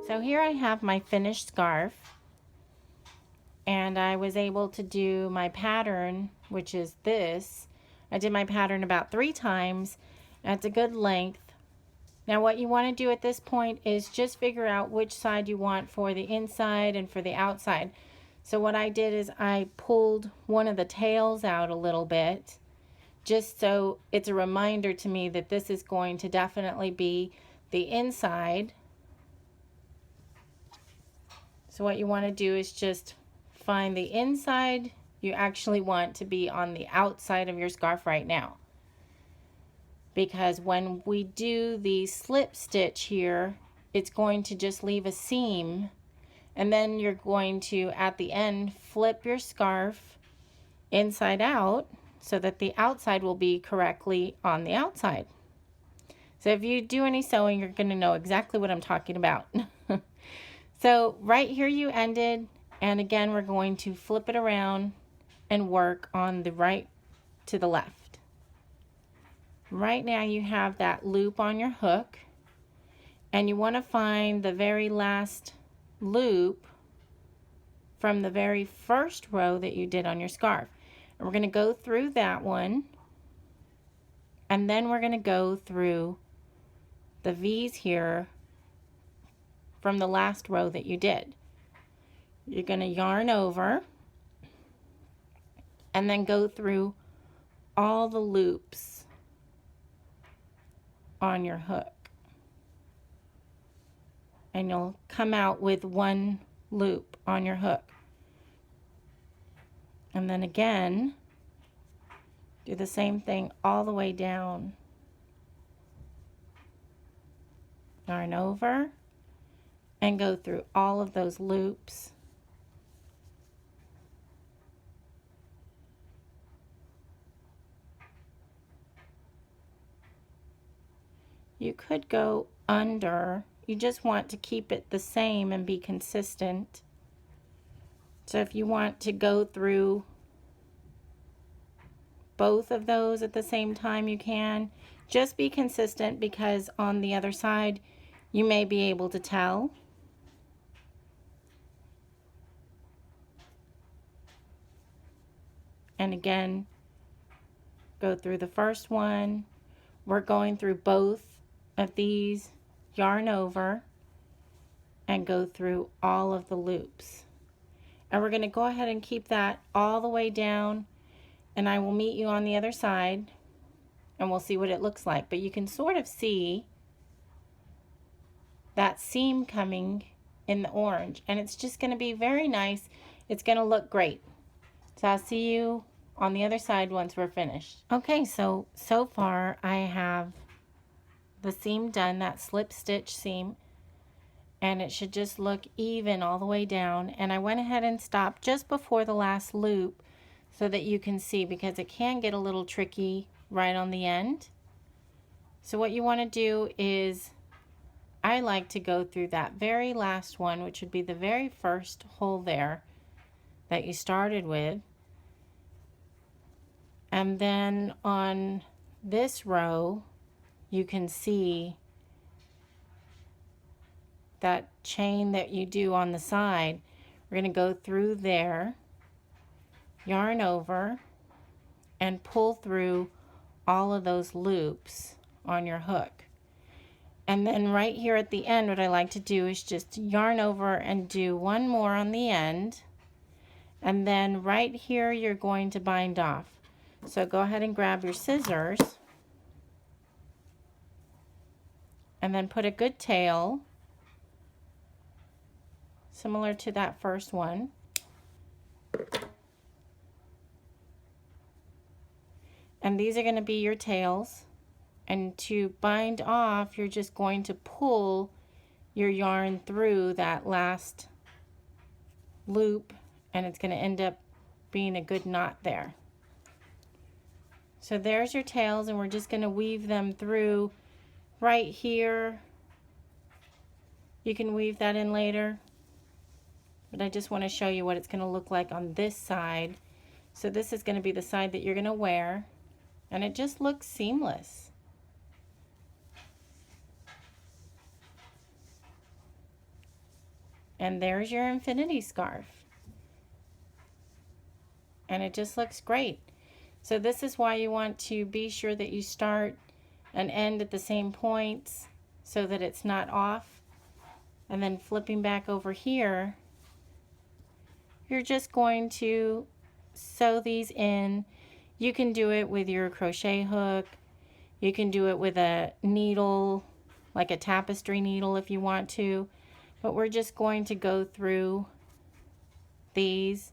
So here I have my finished scarf, and I was able to do my pattern, which is this. I did my pattern about 3 times, and it's a good length. Now what you want to do at this point is just figure out which side you want for the inside and for the outside. So what I did is I pulled one of the tails out a little bit, just so it's a reminder to me that this is going to definitely be the inside. So what you want to do is just find the inside you actually want to be on the outside of your scarf right now. Because when we do the slip stitch here, it's going to just leave a seam, and then you're going to, at the end, flip your scarf inside out so that the outside will be correctly on the outside. So if you do any sewing, you're going to know exactly what I'm talking about. So right here you ended, and again we're going to flip it around and work on the right to the left. Right now you have that loop on your hook, and you want to find the very last loop from the very first row that you did on your scarf. And we're going to go through that one, and then we're going to go through the V's here from the last row that you did. You're going to yarn over and then go through all the loops on your hook, and you'll come out with one loop on your hook. And then again, do the same thing all the way down. Yarn over and go through all of those loops. You could go under. You just want to keep it the same and be consistent. So if you want to go through both of those at the same time, you can. Just be consistent, because on the other side you may be able to tell. And again, go through the first one. We're going through both of these, yarn over, and go through all of the loops. And we're going to go ahead and keep that all the way down, and I will meet you on the other side and we'll see what it looks like. But you can sort of see that seam coming in the orange, and it's just going to be very nice. It's going to look great. So I'll see you on the other side once we're finished. Okay, so far I have the seam done, that slip stitch seam, and it should just look even all the way down. And I went ahead and stopped just before the last loop so that you can see, because it can get a little tricky right on the end. So what you want to do is, I like to go through that very last one, which would be the very first hole there that you started with. And then on this row, you can see that chain that you do on the side. We're going to go through there, yarn over, and pull through all of those loops on your hook. And then right here at the end, what I like to do is just yarn over and do one more on the end. And then right here, you're going to bind off. So go ahead and grab your scissors and then put a good tail similar to that first one. And these are going to be your tails. And to bind off, you're just going to pull your yarn through that last loop, and it's going to end up being a good knot there. So there's your tails, and we're just going to weave them through right here. You can weave that in later, but I just want to show you what it's going to look like on this side. So this is going to be the side that you're going to wear, and it just looks seamless. And there's your infinity scarf. And it just looks great. So this is why you want to be sure that you start and end at the same points so that it's not off. And then flipping back over here, you're just going to sew these in. You can do it with your crochet hook. You can do it with a needle, like a tapestry needle if you want to. But we're just going to go through these.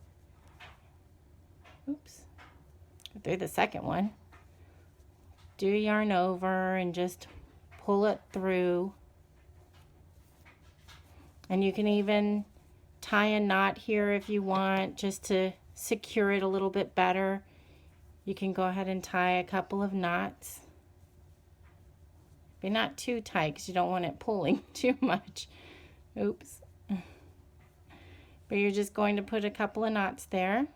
Oops. Through the second one. Do yarn over and just pull it through. And you can even tie a knot here if you want, just to secure it a little bit better. You can go ahead and tie a couple of knots. But not too tight because you don't want it pulling too much. Oops. But you're just going to put a couple of knots there.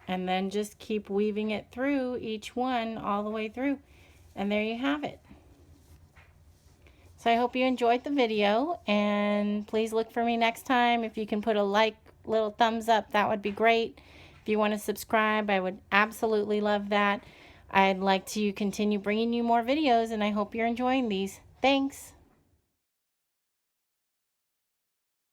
And then just keep weaving it through each one all the way through. And there you have it. So I hope you enjoyed the video, and please look for me next time. If you can put a like, little thumbs up, that would be great. If you want to subscribe, I would absolutely love that. I'd like to continue bringing you more videos, and I hope you're enjoying these. Thanks.